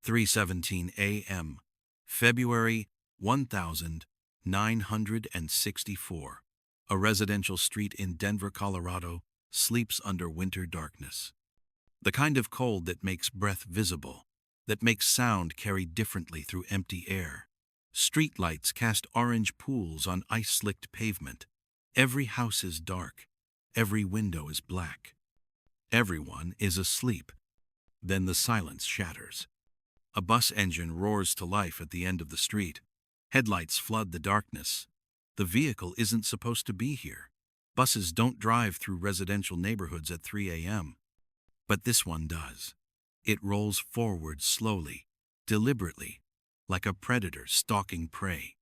3:17 a.m., February 1964. A residential street in Denver, Colorado, sleeps under winter darkness. The kind of cold that makes breath visible, that makes sound carry differently through empty air. Street lights cast orange pools on ice-slicked pavement. Every house is dark. Every window is black. Everyone is asleep. Then the silence shatters. A bus engine roars to life at the end of the street. Headlights flood the darkness. The vehicle isn't supposed to be here. Buses don't drive through residential neighborhoods at 3 a.m. But this one does. It rolls forward slowly, deliberately, like a predator stalking prey.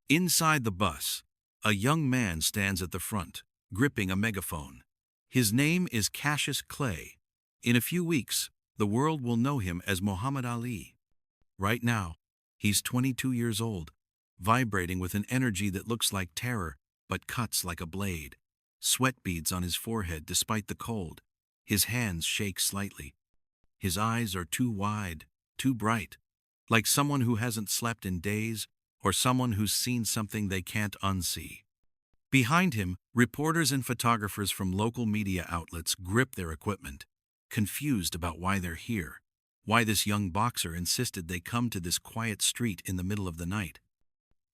Inside the bus, a young man stands at the front, gripping a megaphone. His name is Cassius Clay. In a few weeks, the world will know him as Muhammad Ali. Right now, he's 22 years old, vibrating with an energy that looks like terror but cuts like a blade. Sweat beads on his forehead despite the cold. His hands shake slightly. His eyes are too wide, too bright, like someone who hasn't slept in days or someone who's seen something they can't unsee. Behind him, reporters and photographers from local media outlets grip their equipment, confused about why they're here, why this young boxer insisted they come to this quiet street in the middle of the night.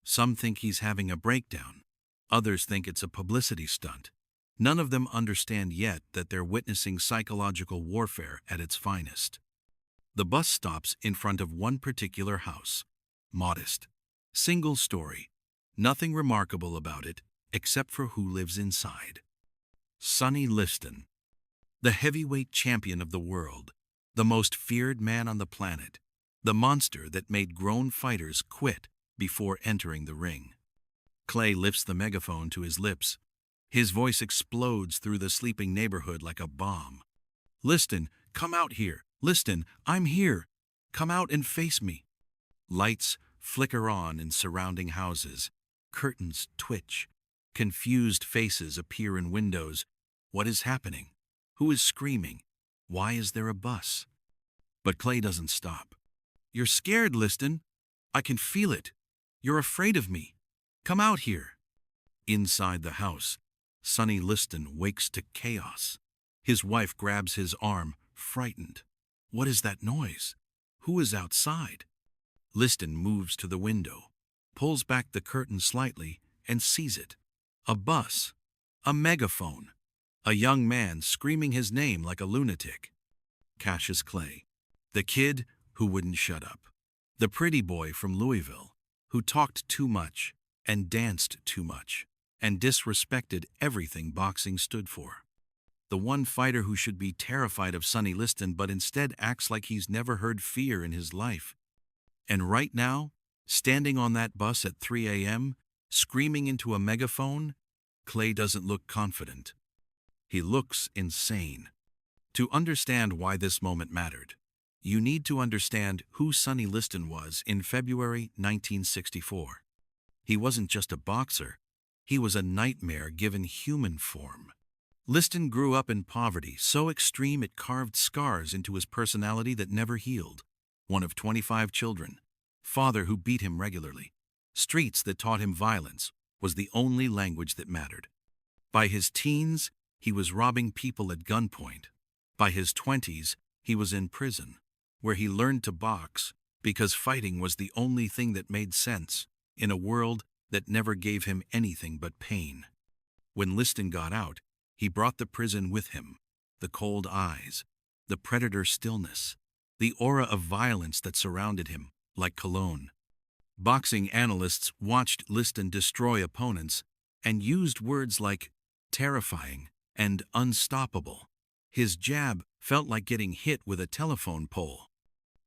Some think he's having a breakdown. Others think it's a publicity stunt. None of them understand yet that they're witnessing psychological warfare at its finest. The bus stops in front of one particular house. Modest. Single story. Nothing remarkable about it, except for who lives inside. Sonny Liston. The heavyweight champion of the world. The most feared man on the planet. The monster that made grown fighters quit before entering the ring. Clay lifts the megaphone to his lips. His voice explodes through the sleeping neighborhood like a bomb. Liston, come out here. Liston, I'm here. Come out and face me. Lights flicker on in surrounding houses. Curtains twitch. Confused faces appear in windows. What is happening? Who is screaming? Why is there a bus? But Clay doesn't stop. You're scared, Liston. I can feel it. You're afraid of me. Come out here. Inside the house, Sonny Liston wakes to chaos. His wife grabs his arm, frightened. What is that noise? Who is outside? Liston moves to the window, pulls back the curtain slightly, and sees it. A bus. A megaphone. A young man screaming his name like a lunatic. Cassius Clay. The kid who wouldn't shut up. The pretty boy from Louisville, who talked too much and danced too much and disrespected everything boxing stood for. The one fighter who should be terrified of Sonny Liston but instead acts like he's never heard fear in his life. And right now, standing on that bus at 3 a.m., screaming into a megaphone, Clay doesn't look confident. He looks insane. To understand why this moment mattered, you need to understand who Sonny Liston was in February 1964. He wasn't just a boxer. He was a nightmare given human form. Liston grew up in poverty so extreme it carved scars into his personality that never healed. One of 25 children. Father who beat him regularly. Streets that taught him violence was the only language that mattered. By his teens, he was robbing people at gunpoint. By his 20s, he was in prison, where he learned to box because fighting was the only thing that made sense in a world that never gave him anything but pain. When Liston got out, he brought the prison with him, the cold eyes, the predator stillness, the aura of violence that surrounded him, like cologne. Boxing analysts watched Liston destroy opponents and used words like terrifying and unstoppable. His jab felt like getting hit with a telephone pole.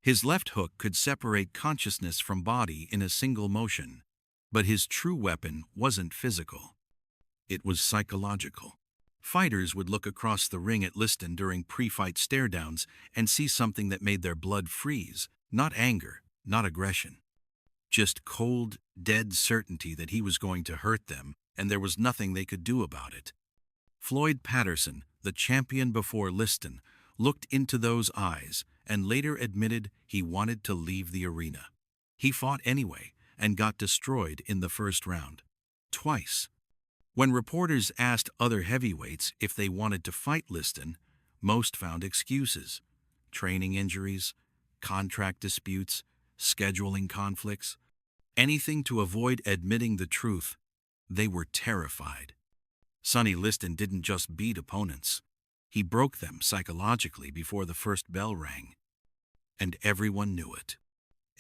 His left hook could separate consciousness from body in a single motion. But his true weapon wasn't physical. It was psychological. Fighters would look across the ring at Liston during pre-fight stare-downs and see something that made their blood freeze, not anger, not aggression. Just cold, dead certainty that he was going to hurt them, and there was nothing they could do about it. Floyd Patterson, the champion before Liston, looked into those eyes and later admitted he wanted to leave the arena. He fought anyway and got destroyed in the first round. Twice. When reporters asked other heavyweights if they wanted to fight Liston, most found excuses. Training injuries, contract disputes, scheduling conflicts. Anything to avoid admitting the truth. They were terrified. Sonny Liston didn't just beat opponents. He broke them psychologically before the first bell rang. And everyone knew it.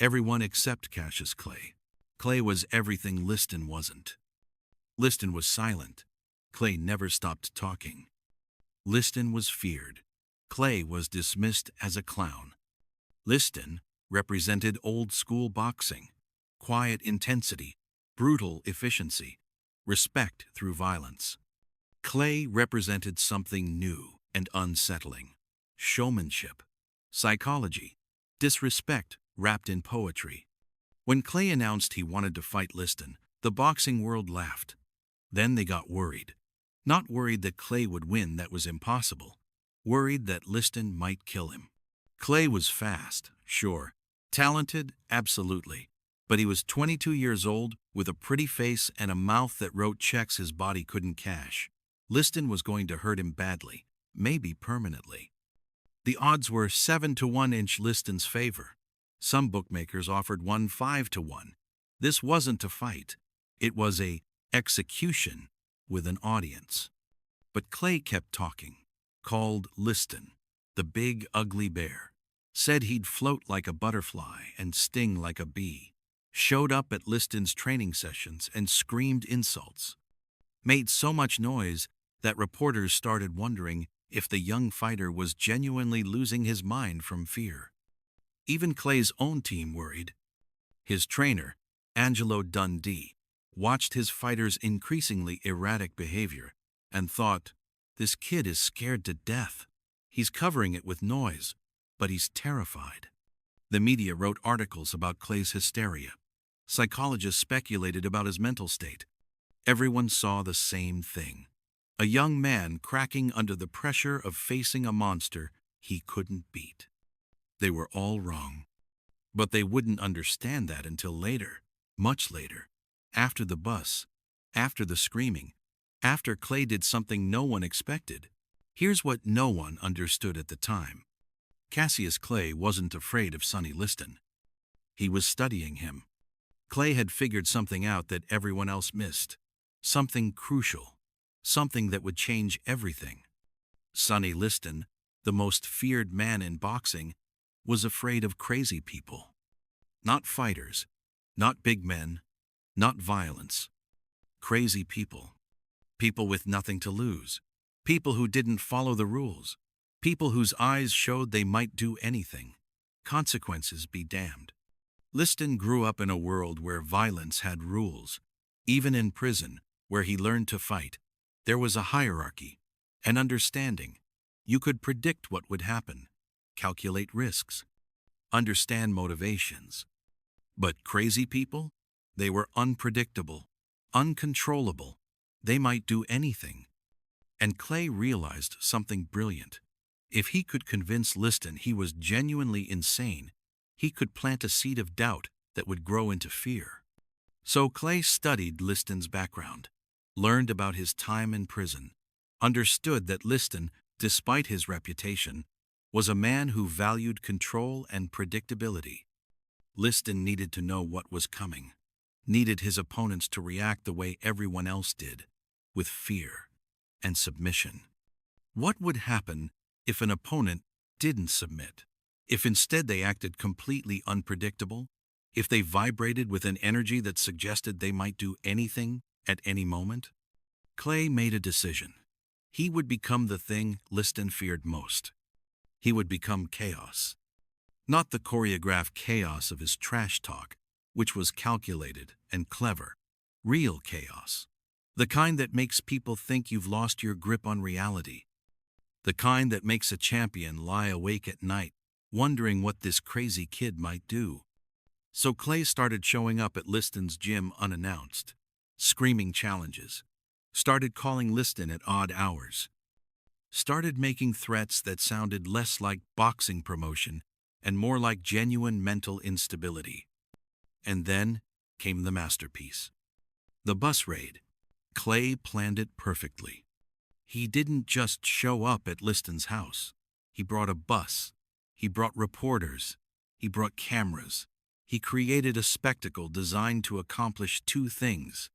Everyone except Cassius Clay. Clay was everything Liston wasn't. Liston was silent. Clay never stopped talking. Liston was feared. Clay was dismissed as a clown. Liston represented old-school boxing, quiet intensity, brutal efficiency, respect through violence. Clay represented something new and unsettling: showmanship, psychology, disrespect wrapped in poetry. When Clay announced he wanted to fight Liston, the boxing world laughed. Then they got worried. Not worried that Clay would win, that was impossible. Worried that Liston might kill him. Clay was fast, sure. Talented, absolutely. But he was 22 years old, with a pretty face and a mouth that wrote checks his body couldn't cash. Liston was going to hurt him badly, maybe permanently. The odds were 7-1 in Liston's favor. Some bookmakers offered 5-1. This wasn't a fight. It was a execution with an audience. But Clay kept talking. Called Liston the big ugly bear. Said he'd float like a butterfly and sting like a bee. Showed up at Liston's training sessions and screamed insults. Made so much noise that reporters started wondering if the young fighter was genuinely losing his mind from fear. Even Clay's own team worried. His trainer, Angelo Dundee, watched his fighter's increasingly erratic behavior and thought, "This kid is scared to death. He's covering it with noise, but he's terrified." The media wrote articles about Clay's hysteria. Psychologists speculated about his mental state. Everyone saw the same thing: a young man cracking under the pressure of facing a monster he couldn't beat. They were all wrong. But they wouldn't understand that until later, much later, after the bus, after the screaming, after Clay did something no one expected. Here's what no one understood at the time. Cassius Clay wasn't afraid of Sonny Liston. He was studying him. Clay had figured something out that everyone else missed. Something crucial. Something that would change everything. Sonny Liston, the most feared man in boxing, was afraid of crazy people. Not fighters, not big men, not violence. Crazy people. People with nothing to lose. People who didn't follow the rules. People whose eyes showed they might do anything. Consequences be damned. Liston grew up in a world where violence had rules. Even in prison, where he learned to fight, there was a hierarchy, an understanding. You could predict what would happen, calculate risks, understand motivations. But crazy people? They were unpredictable, uncontrollable. They might do anything. And Clay realized something brilliant. If he could convince Liston he was genuinely insane, he could plant a seed of doubt that would grow into fear. So Clay studied Liston's background, learned about his time in prison, understood that Liston, despite his reputation, was a man who valued control and predictability. Liston needed to know what was coming, needed his opponents to react the way everyone else did, with fear and submission. What would happen if an opponent didn't submit? If instead they acted completely unpredictable? If they vibrated with an energy that suggested they might do anything at any moment? Clay made a decision. He would become the thing Liston feared most. He would become chaos. Not the choreographed chaos of his trash talk, which was calculated and clever. Real chaos. The kind that makes people think you've lost your grip on reality. The kind that makes a champion lie awake at night, wondering what this crazy kid might do. So Clay started showing up at Liston's gym unannounced, screaming challenges, started calling Liston at odd hours, started making threats that sounded less like boxing promotion and more like genuine mental instability. And then came the masterpiece. The bus raid. Clay planned it perfectly. He didn't just show up at Liston's house. He brought a bus. He brought reporters. He brought cameras. He created a spectacle designed to accomplish two things.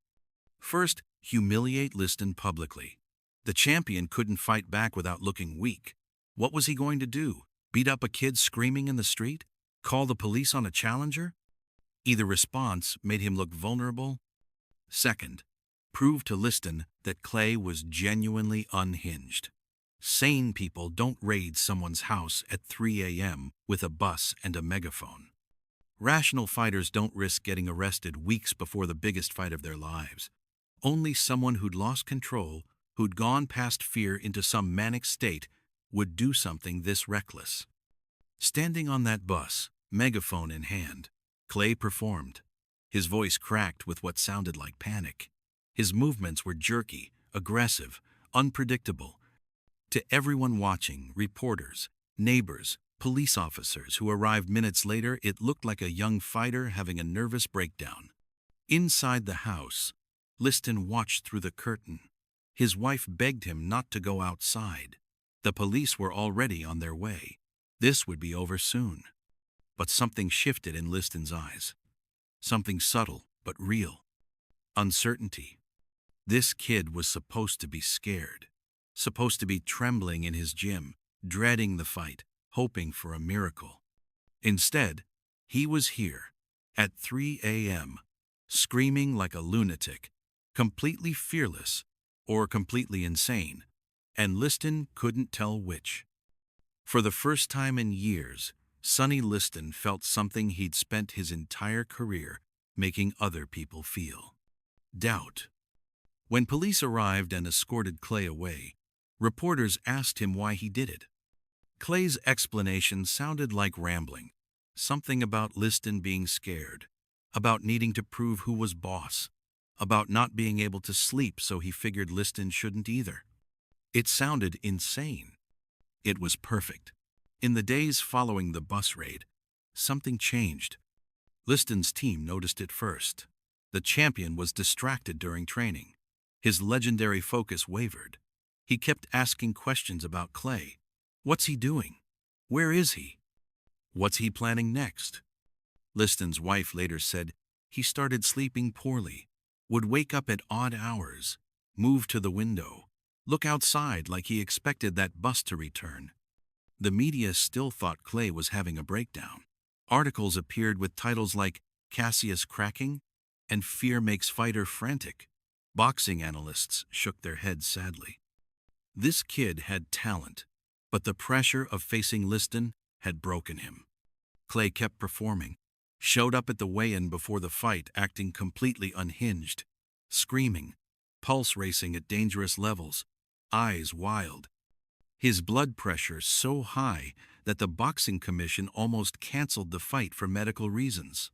First, humiliate Liston publicly. The champion couldn't fight back without looking weak. What was he going to do? Beat up a kid screaming in the street? Call the police on a challenger? Either response made him look vulnerable. Second, prove to Liston that Clay was genuinely unhinged. Sane people don't raid someone's house at 3 a.m. with a bus and a megaphone. Rational fighters don't risk getting arrested weeks before the biggest fight of their lives. Only someone who'd lost control, who'd gone past fear into some manic state, would do something this reckless. Standing on that bus, megaphone in hand, Clay performed. His voice cracked with what sounded like panic. His movements were jerky, aggressive, unpredictable. To everyone watching, reporters, neighbors, police officers who arrived minutes later, it looked like a young fighter having a nervous breakdown. Inside the house, Liston watched through the curtain. His wife begged him not to go outside. The police were already on their way. This would be over soon. But something shifted in Liston's eyes. Something subtle but real. Uncertainty. This kid was supposed to be scared. Supposed to be trembling in his gym, dreading the fight, hoping for a miracle. Instead, he was here, at 3 a.m., screaming like a lunatic, completely fearless or completely insane, and Liston couldn't tell which. For the first time in years, Sonny Liston felt something he'd spent his entire career making other people feel. Doubt. When police arrived and escorted Clay away, reporters asked him why he did it. Clay's explanation sounded like rambling. Something about Liston being scared, about needing to prove who was boss, about not being able to sleep, so he figured Liston shouldn't either. It sounded insane. It was perfect. In the days following the bus raid, something changed. Liston's team noticed it first. The champion was distracted during training. His legendary focus wavered. He kept asking questions about Clay. What's he doing? Where is he? What's he planning next? Liston's wife later said he started sleeping poorly, would wake up at odd hours, move to the window, look outside like he expected that bus to return. The media still thought Clay was having a breakdown. Articles appeared with titles like Cassius cracking and Fear makes fighter frantic. Boxing analysts shook their heads sadly. This kid had talent, but the pressure of facing Liston had broken him. Clay kept performing, showed up at the weigh-in before the fight acting completely unhinged, screaming, pulse racing at dangerous levels, eyes wild. His blood pressure so high that the boxing commission almost canceled the fight for medical reasons.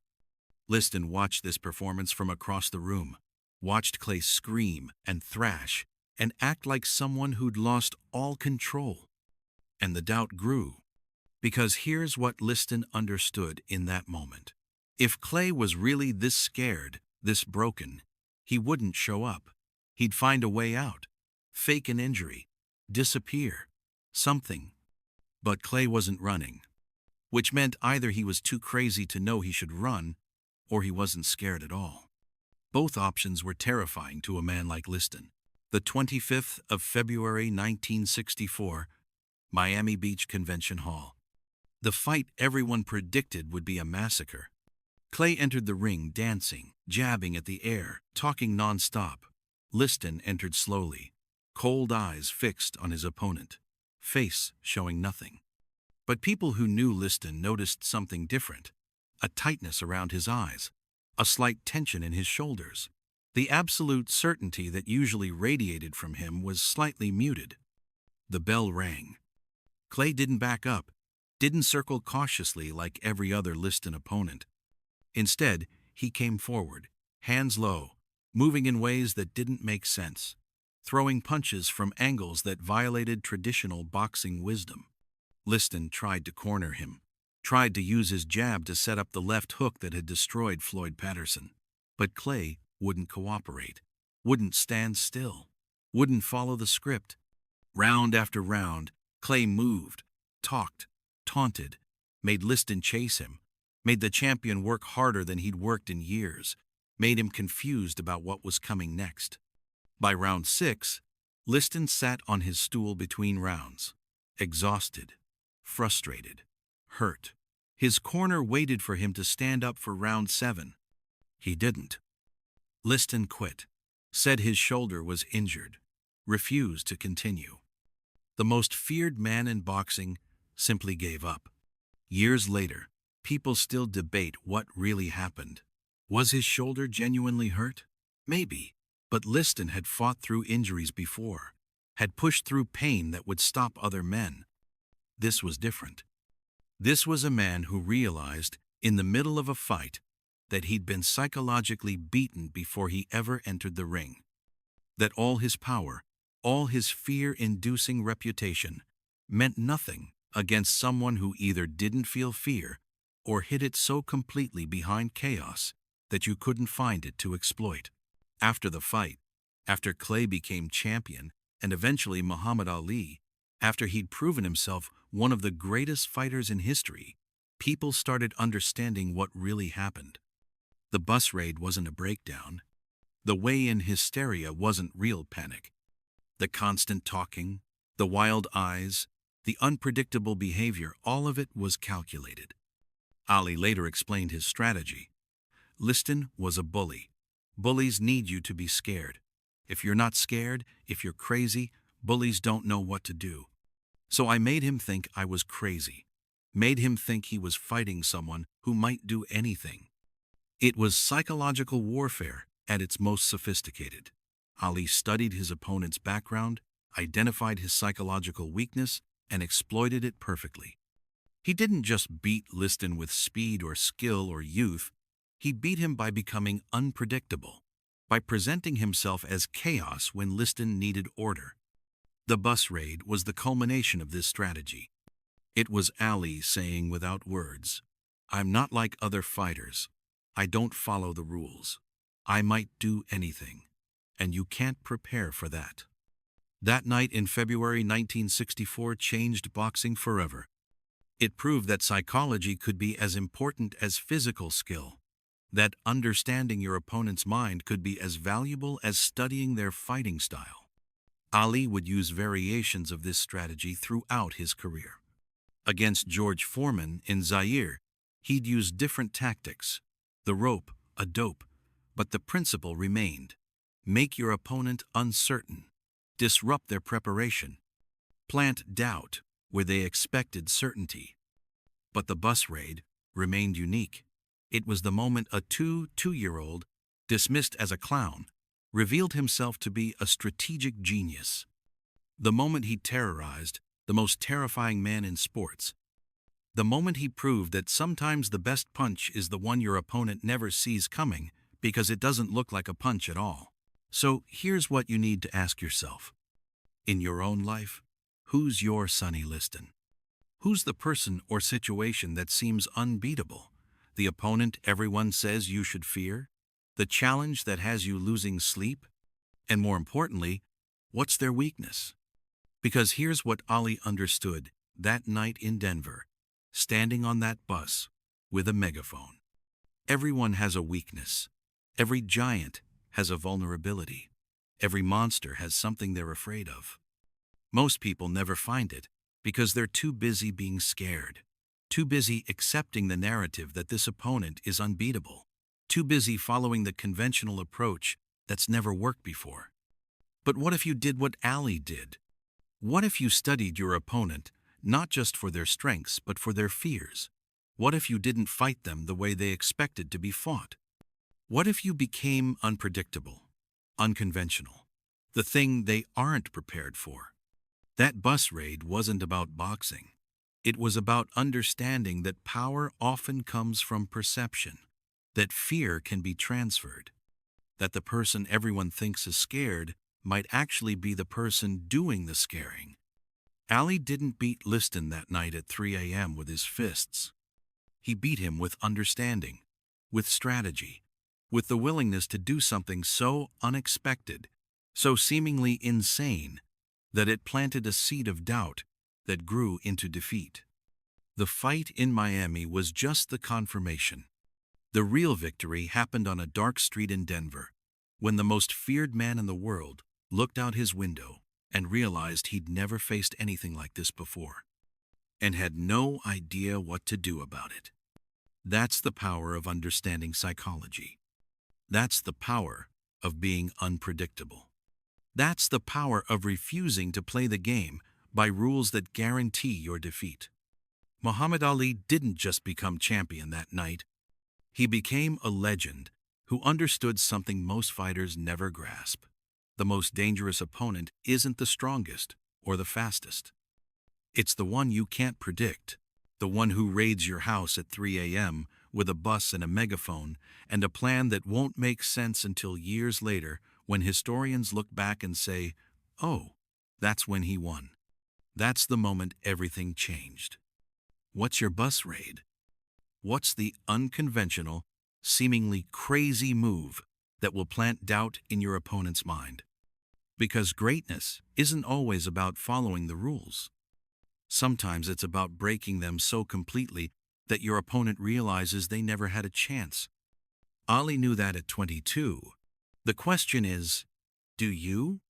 Liston watched this performance from across the room, watched Clay scream and thrash and act like someone who'd lost all control. And the doubt grew, because here's what Liston understood in that moment. If Clay was really this scared, this broken, he wouldn't show up. He'd find a way out, fake an injury, disappear, something. But Clay wasn't running, which meant either he was too crazy to know he should run, or he wasn't scared at all. Both options were terrifying to a man like Liston. The 25th of February 1964, Miami Beach Convention Hall. The fight everyone predicted would be a massacre. Clay entered the ring dancing, jabbing at the air, talking nonstop. Liston entered slowly, cold eyes fixed on his opponent, face showing nothing. But people who knew Liston noticed something different, a tightness around his eyes, a slight tension in his shoulders. The absolute certainty that usually radiated from him was slightly muted. The bell rang. Clay didn't back up, didn't circle cautiously like every other Liston opponent. Instead, he came forward, hands low, moving in ways that didn't make sense, throwing punches from angles that violated traditional boxing wisdom. Liston tried to corner him, tried to use his jab to set up the left hook that had destroyed Floyd Patterson. But Clay wouldn't cooperate, wouldn't stand still, wouldn't follow the script. Round after round, Clay moved, talked, taunted, made Liston chase him, made the champion work harder than he'd worked in years, made him confused about what was coming next. By round 6, Liston sat on his stool between rounds, exhausted, frustrated, hurt. His corner waited for him to stand up for round 7. He didn't. Liston quit, said his shoulder was injured, refused to continue. The most feared man in boxing simply gave up. Years later, people still debate what really happened. Was his shoulder genuinely hurt? Maybe. But Liston had fought through injuries before, had pushed through pain that would stop other men. This was different. This was a man who realized, in the middle of a fight, that he'd been psychologically beaten before he ever entered the ring. That all his power, all his fear-inducing reputation, meant nothing against someone who either didn't feel fear or hid it so completely behind chaos that you couldn't find it to exploit. After the fight, after Clay became champion and eventually Muhammad Ali, after he'd proven himself one of the greatest fighters in history, people started understanding what really happened. The bus raid wasn't a breakdown. The weigh-in hysteria wasn't real panic. The constant talking, the wild eyes, the unpredictable behavior, all of it was calculated. Ali later explained his strategy. Liston was a bully. Bullies need you to be scared. If you're not scared, if you're crazy, bullies don't know what to do. So I made him think I was crazy. Made him think he was fighting someone who might do anything. It was psychological warfare at its most sophisticated. Ali studied his opponent's background, identified his psychological weakness, and exploited it perfectly. He didn't just beat Liston with speed or skill or youth. He beat him by becoming unpredictable, by presenting himself as chaos when Liston needed order. The bus raid was the culmination of this strategy. It was Ali saying without words, "I'm not like other fighters. I don't follow the rules. I might do anything, and you can't prepare for that." That night in February 1964 changed boxing forever. It proved that psychology could be as important as physical skill, that understanding your opponent's mind could be as valuable as studying their fighting style. Ali would use variations of this strategy throughout his career. Against George Foreman in Zaire, he'd use different tactics. The rope, a dope, but the principle remained. Make your opponent uncertain. Disrupt their preparation. Plant doubt where they expected certainty. But the bus raid remained unique. It was the moment a two-year-old, dismissed as a clown, revealed himself to be a strategic genius. The moment he terrorized the most terrifying man in sports. The moment he proved that sometimes the best punch is the one your opponent never sees coming because it doesn't look like a punch at all. So here's what you need to ask yourself. In your own life, who's your Sonny Liston? Who's the person or situation that seems unbeatable? The opponent everyone says you should fear? The challenge that has you losing sleep? And more importantly, what's their weakness? Because here's what Ali understood that night in Denver, standing on that bus with a megaphone. Everyone has a weakness. Every giant has a vulnerability. Every monster has something they're afraid of. Most people never find it because they're too busy being scared, too busy accepting the narrative that this opponent is unbeatable, too busy following the conventional approach that's never worked before. But what if you did what Ali did? What if you studied your opponent not just for their strengths but for their fears? What if you didn't fight them the way they expected to be fought? What if you became unpredictable, unconventional, the thing they aren't prepared for? That bus raid wasn't about boxing. It was about understanding that power often comes from perception, that fear can be transferred, that the person everyone thinks is scared might actually be the person doing the scaring. Ali didn't beat Liston that night at 3 a.m. with his fists. He beat him with understanding, with strategy, with the willingness to do something so unexpected, so seemingly insane, that it planted a seed of doubt that grew into defeat. The fight in Miami was just the confirmation. The real victory happened on a dark street in Denver, when the most feared man in the world looked out his window and realized he'd never faced anything like this before, and had no idea what to do about it. That's the power of understanding psychology. That's the power of being unpredictable. That's the power of refusing to play the game by rules that guarantee your defeat. Muhammad Ali didn't just become champion that night. He became a legend who understood something most fighters never grasp. The most dangerous opponent isn't the strongest or the fastest. It's the one you can't predict, the one who raids your house at 3 a.m. with a bus and a megaphone and a plan that won't make sense until years later, when historians look back and say, "Oh, that's when he won. That's the moment everything changed." What's your bus raid? What's the unconventional, seemingly crazy move that will plant doubt in your opponent's mind? Because greatness isn't always about following the rules. Sometimes it's about breaking them so completely that your opponent realizes they never had a chance. Ali knew that at 22. The question is, do you?